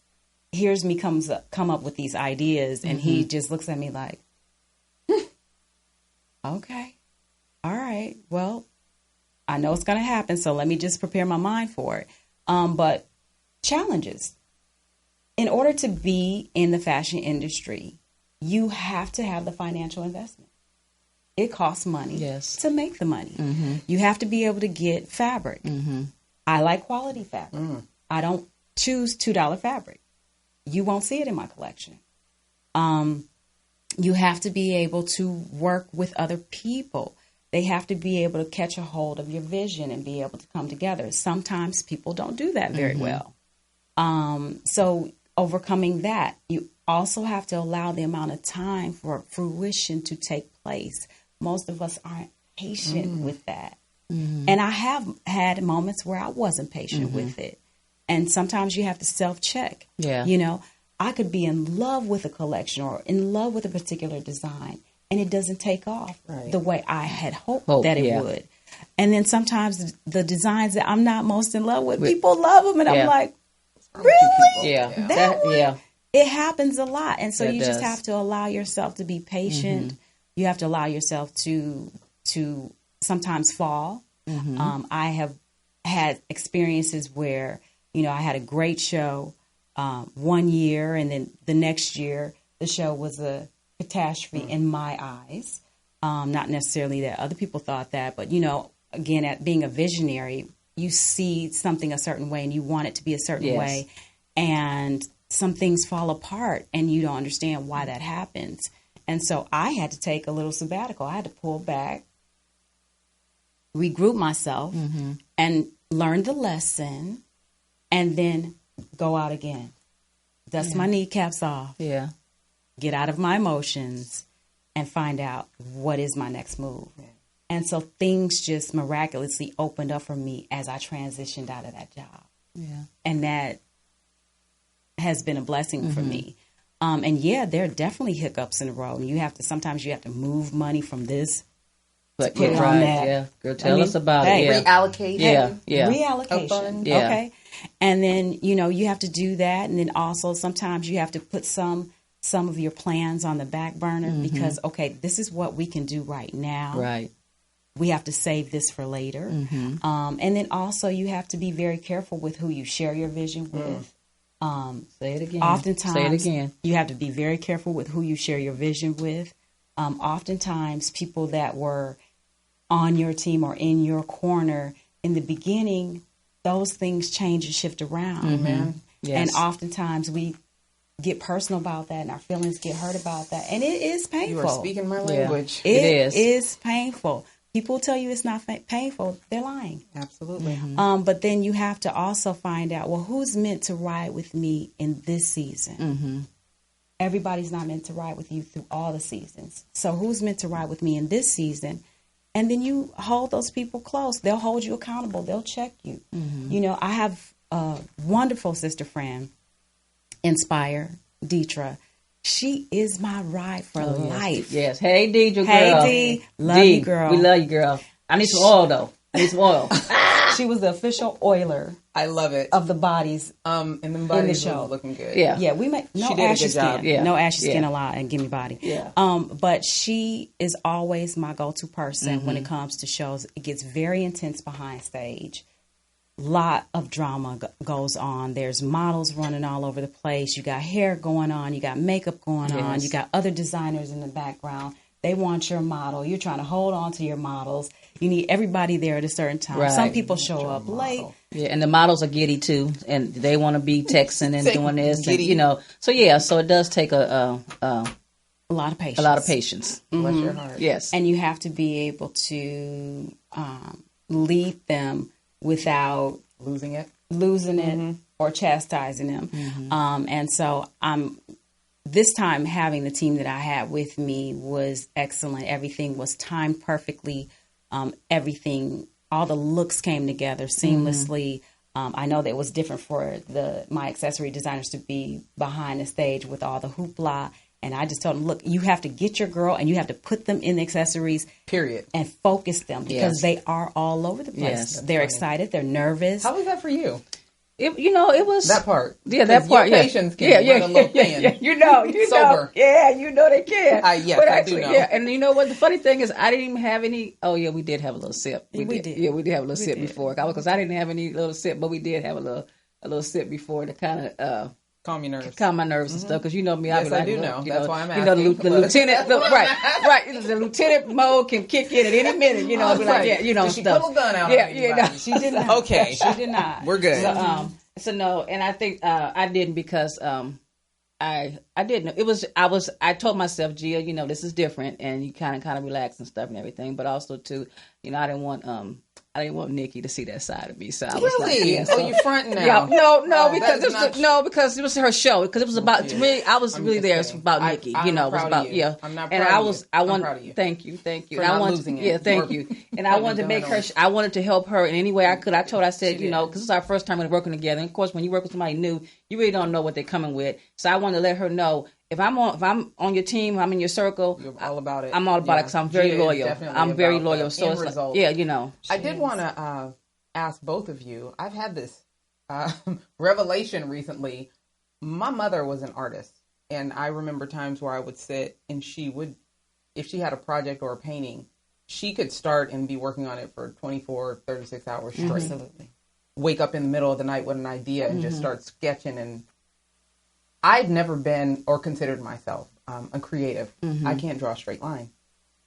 hears me come up with these ideas, and he just looks at me like, okay, all right, well, I know it's going to happen, so let me just prepare my mind for it. But challenges. In order to be in the fashion industry, you have to have the financial investment. It costs money to make the money. Mm-hmm. You have to be able to get fabric. Mm-hmm. I like quality fabric. I don't choose $2 fabric. You won't see it in my collection. You have to be able to work with other people. They have to be able to catch a hold of your vision and be able to come together. Sometimes people don't do that very well. So overcoming that, you also have to allow the amount of time for fruition to take place. Most of us aren't patient with that. Mm-hmm. And I have had moments where I wasn't patient with it. And sometimes you have to self-check. Yeah. I could be in love with a collection or in love with a particular design, and it doesn't take off the way I had hoped that it would. And then sometimes the designs that I'm not most in love with, people love them. And I'm like, really? Yeah. That one? It happens a lot. And so you just have to allow yourself to be patient. Mm-hmm. You have to allow yourself to sometimes fall. Mm-hmm. I have had experiences where, I had a great show 1 year, and then the next year the show was a catastrophe in my eyes. Not necessarily that other people thought that, but, again, at being a visionary, you see something a certain way and you want it to be a certain way. And some things fall apart and you don't understand why that happens. And so I had to take a little sabbatical. I had to pull back, regroup myself, and learn the lesson, and then go out again. Dust my kneecaps off. Yeah. Get out of my emotions and find out what is my next move. Yeah. And so things just miraculously opened up for me as I transitioned out of that job. Yeah. And that has been a blessing for me. And there are definitely hiccups in the road. And sometimes you have to move money from this to put it on that. Yeah, girl, tell us about it. Reallocate. Reallocation. Yeah. Okay. And then, you have to do that. And then also sometimes you have to put some of your plans on the back burner because, this is what we can do right now. Right. We have to save this for later. And then also you have to be very careful with who you share your vision with. Say it again. Oftentimes, you have to be very careful with who you share your vision with. Oftentimes, people that were on your team or in your corner in the beginning, those things change and shift around. Yes. And oftentimes, we get personal about that and our feelings get hurt about that. And it is painful. You are speaking my language. It is painful. People tell you it's not painful. They're lying. Absolutely. But then you have to also find out, well, who's meant to ride with me in this season? Everybody's not meant to ride with you through all the seasons. So who's meant to ride with me in this season? And then you hold those people close. They'll hold you accountable. They'll check you. You know, I have a wonderful sister friend, Inspire, Deetra. She is my ride for life. Yes. Hey, Deidre, girl. Hey, Dee. Love you, girl. We love you, girl. I need some oil, though. I need some oil. She was the official oiler. I love it. Of the bodies. And the bodies in the show. was looking good. Yeah, we make no ashy skin. Yeah. No ashy skin allowed and gimme body. Yeah. But she is always my go-to person when it comes to shows. It gets very intense behind stage. Lot of drama goes on. There's models running all over the place. You got hair going on. You got makeup going on. You got other designers in the background. They want your model. You're trying to hold on to your models. You need everybody there at a certain time. Right. Some people show up late. Yeah, and the models are giddy too, and they want to be texting and doing this, and, giddy. you know. So so it does take a lot of patience. A lot of patience. Bless your heart. Yes, and you have to be able to lead them without losing it or chastising them. And so this time having the team that I had with me was excellent. Everything was timed perfectly. Everything, all the looks came together seamlessly. I know that it was different for my accessory designers to be behind the stage with all the hoopla. And I just told them, look, you have to get your girl and you have to put them in the accessories. Period. And focus them because they are all over the place. Yes, they're excited. They're nervous. How was that for you? It was that part. Yeah, that part. Your patience can run a little thin. Yeah. You know. Sober. Yeah, you know they can. Yes, but I actually, do know. Yeah, and you know what? The funny thing is, I didn't even have any. Oh yeah, we did have a little sip. We did. Yeah, we did have a little sip before because I didn't have any little sip, but we did have a little sip before to kind of calm your nerves, calm my nerves and stuff. Because you know me, yes, I do know. That's why I'm asking. You know, the lieutenant, right. The lieutenant mode can kick in at any minute. You know, I'll be like, yeah, you know, did she stuff. pull a gun out? Yeah, no, she did not. Okay, she did not. We're good. So no, and I think I didn't because I didn't. It was I told myself, Gia, you know, this is different, and you kind of relax and stuff and everything. But also too, you know, I didn't want Nikki to see that side of me. So I was really, like, you fronting now? Yeah, no, because it was her show. Because it was about to me. I was really there. It's about Nikki. You know, it was about I'm not proud and of you. I I'm wanted. proud of you. Thank you. For not losing it. Yeah, thank you. And I wanted to make her. I wanted to help her in any way I could. I said, you know, because it's our first time working together. And of course, when you work with somebody new, you really don't know what they're coming with. So I wanted to let her know. If I'm on your team, I'm in your circle. You're all about it. I'm all about it because I'm very loyal. I'm very loyal. So it's result. like, you know. I did want to ask both of you. I've had this revelation recently. My mother was an artist, and I remember times where I would sit and she would, if she had a project or a painting, she could start and be working on it for 24, 36 hours straight. Absolutely. Wake up in the middle of the night with an idea and just start sketching. And I'd never been or considered myself a creative. I can't draw a straight line.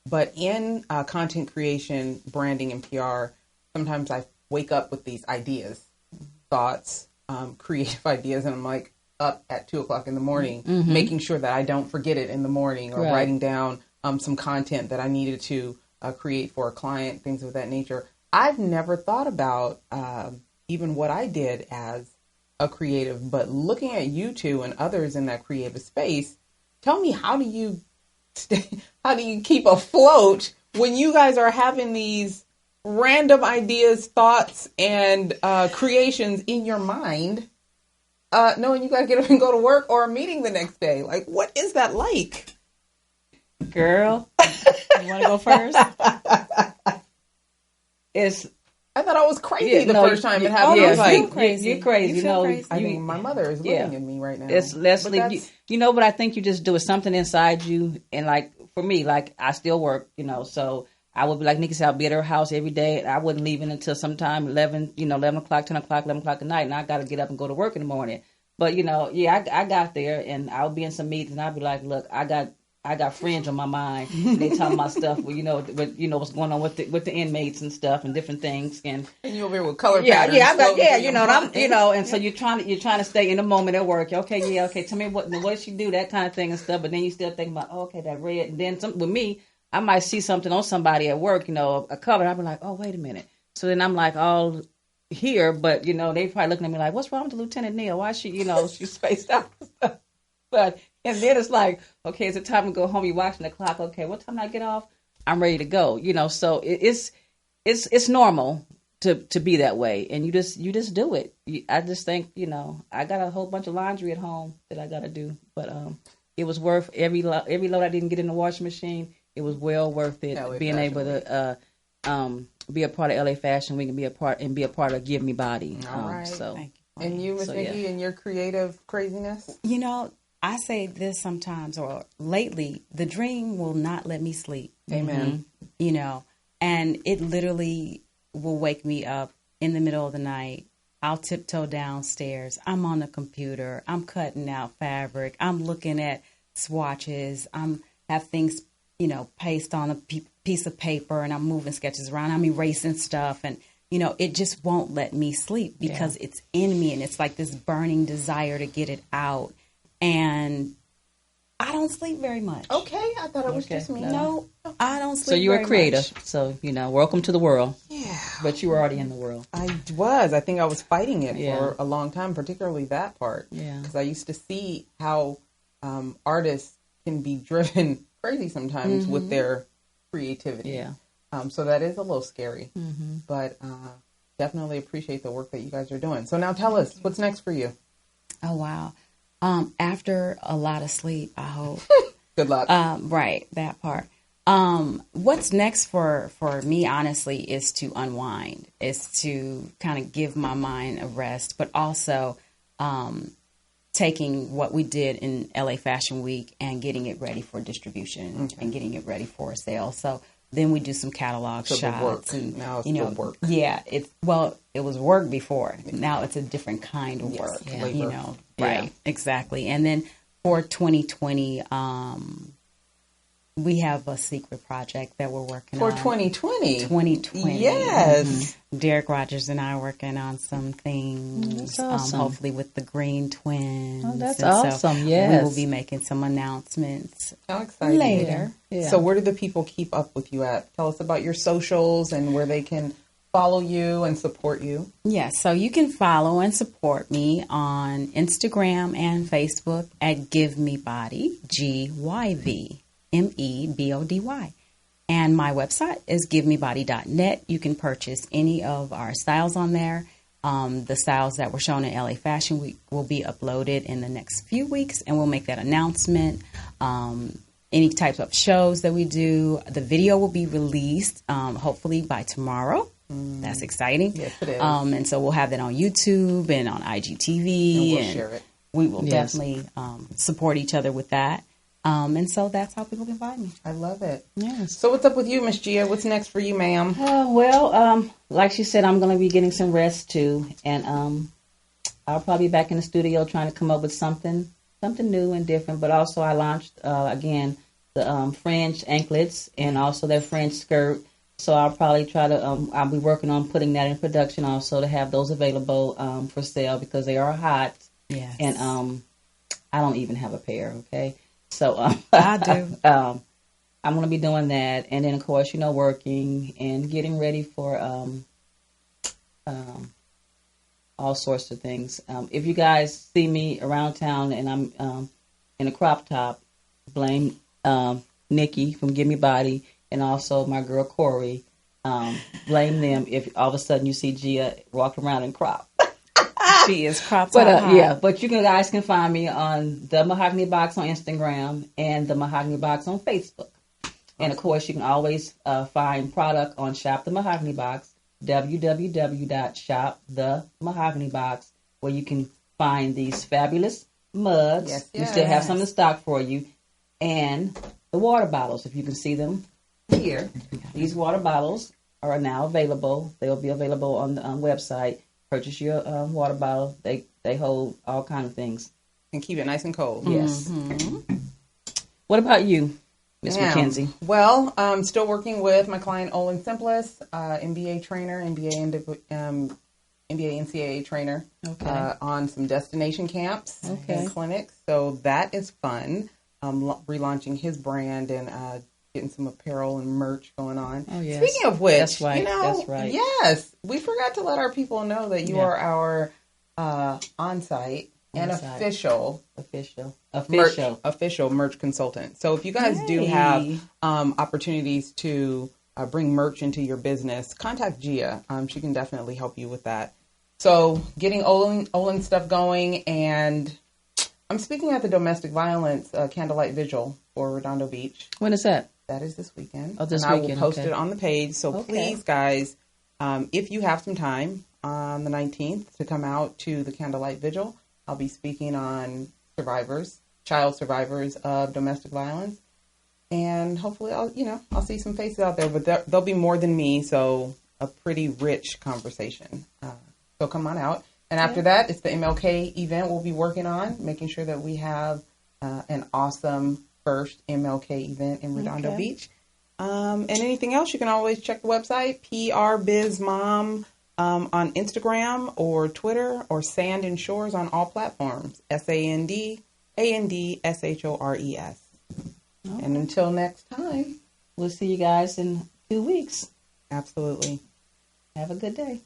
But in content creation, branding, and PR, sometimes I wake up with these ideas, thoughts, creative ideas, and I'm like up at 2:00 in the morning, making sure that I don't forget it in the morning, or writing down some content that I needed to create for a client, things of that nature. I've never thought about even what I did as a creative, but looking at you two and others in that creative space, tell me, how do you keep afloat when you guys are having these random ideas, thoughts, and creations in your mind, knowing you got to get up and go to work or a meeting the next day? Like, what is that like? Girl, you want to go first? I thought I was crazy the first time it happened. Yeah, you're crazy. You're crazy. You know, crazy. I think my mother is looking at me right now. It's Leslie. You know what I think you just do is something inside you, and like for me, like I still work, you know, so I would be like Nikki said, I'd be at her house every day, and I wouldn't leave it until sometime 11 o'clock, 10 o'clock, 11 o'clock at night, and I got to get up and go to work in the morning. But you know, I got there, and I'll be in some meetings, and I'll be like, look, I I got fringe on my mind. And they talking about stuff, what's going on with the inmates and stuff and different things. And you over here with color patterns. Yeah, and so you're trying to stay in the moment at work. Okay, tell me what did she do, that kind of thing and stuff. But then you still think about, okay, that red. And then with me, I might see something on somebody at work, a cover. I'll be like, oh, wait a minute. So then I'm like all here, but they probably looking at me like, what's wrong with Lieutenant Neal? Why she, she's spaced out and stuff. But and then it's like, okay, is it time to go home? You're watching the clock. Okay, what time do I get off? I'm ready to go. So it's normal to be that way, and you just do it. I just think I got a whole bunch of laundry at home that I got to do, but it was worth every load I didn't get in the washing machine. It was well worth it being able to be a part of LA Fashion Week and be a part of Give Me Body. All right. So thank you. And you, Miss Nikki, and your creative craziness. I say this sometimes, or lately, the dream will not let me sleep. Amen. And it literally will wake me up in the middle of the night. I'll tiptoe downstairs. I'm on the computer. I'm cutting out fabric. I'm looking at swatches. Have things, pasted on a piece of paper, and I'm moving sketches around. I'm erasing stuff, and it just won't let me sleep because it's in me, and it's like this burning desire to get it out. And I don't sleep very much. Okay, I thought it was just me. No, I don't sleep. So you're very a creative. much. So welcome to the world. Yeah, but you were already in the world. I was. I think I was fighting it for a long time, particularly that part. Yeah, because I used to see how artists can be driven crazy sometimes with their creativity. Yeah. So that is a little scary, but definitely appreciate the work that you guys are doing. So now tell us, what's next for you? Oh, wow. After a lot of sleep, I hope. Good luck. Right, that part. What's next for me, honestly, is to unwind, is to kind of give my mind a rest, but also taking what we did in LA Fashion Week and getting it ready for distribution and getting it ready for sale. So then we do some catalog shots. And now it's work. Yeah, it was work before. Now it's a different kind of work. Labor. Right, exactly. And then for 2020, we have a secret project that we're working on. For 2020? 2020. Yes. Derek Rogers and I are working on some things. That's awesome. Hopefully with the Green Twins. Oh, that's and awesome. So yes. we will be making some announcements later. Yeah. So where do the people keep up with you at? Tell us about your socials and where they can follow you and support you. Yes, so you can follow and support me on Instagram and Facebook at Give Me Body, GYVMEBODY. And my website is givemebody.net. You can purchase any of our styles on there. The styles that were shown in LA Fashion Week will be uploaded in the next few weeks, and we'll make that announcement. Any types of shows that we do, the video will be released hopefully by tomorrow. That's exciting. Yes, it is. And so we'll have that on YouTube and on IGTV. And we'll share it. We will definitely support each other with that. And so that's how people can find me. I love it. Yes. So what's up with you, Miss Gia? What's next for you, ma'am? Like she said, I'm going to be getting some rest too. And I'll probably be back in the studio trying to come up with something new and different. But also I launched, again, the fringe anklets and also that fringe skirt. So I'll probably try to, I'll be working on putting that in production also to have those available for sale because they are hot. Yes. And I don't even have a pair, okay? So I do. I'm going to be doing that. And then, of course, working and getting ready for all sorts of things. If you guys see me around town and I'm in a crop top, blame Nikki from Give Me Body. And also my girl Corey, blame them if all of a sudden you see Gia walking around in crop. She is cropped But but you guys can find me on the Mahogany Box on Instagram and the Mahogany Box on Facebook. And of course, you can always find product on Shop the Mahogany Box, www.shopthemahoganybox, where you can find these fabulous mugs. Yes. We still have some in stock for you, and the water bottles, if you can see them. Here, these water bottles are now available. They will be available on the website. Purchase your water bottle. They hold all kind of things and keep it nice and cold. Yes. Mm-hmm. What about you, Miss McKenzie? Well, I'm still working with my client Olin Simplis, MBA trainer, MBA NCAA trainer, on some destination camps and clinics. So that is fun. Relaunching his brand and getting some apparel and merch going on. Oh, yes. Speaking of which, that's right. That's right. Yes, we forgot to let our people know that you are our on-site and official merch consultant. So if you guys do have opportunities to bring merch into your business, contact Gia. She can definitely help you with that. So getting Olin stuff going, and I'm speaking at the Domestic Violence Candlelight Vigil for Redondo Beach. When is that? That is this weekend. Oh, this weekend. weekend. I will post it on the page. So please, guys, if you have some time on the 19th to come out to the Candlelight Vigil, I'll be speaking on child survivors of domestic violence. And hopefully I'll see some faces out there, but there'll be more than me. So a pretty rich conversation. So come on out. And after that, it's the MLK event we'll be working on, making sure that we have an awesome first MLK event in Redondo Beach. And anything else, you can always check the website, PRBizMom on Instagram or Twitter, or Sand and Shores on all platforms, SandAndShores. And until next time, we'll see you guys in 2 weeks. Absolutely. Have a good day.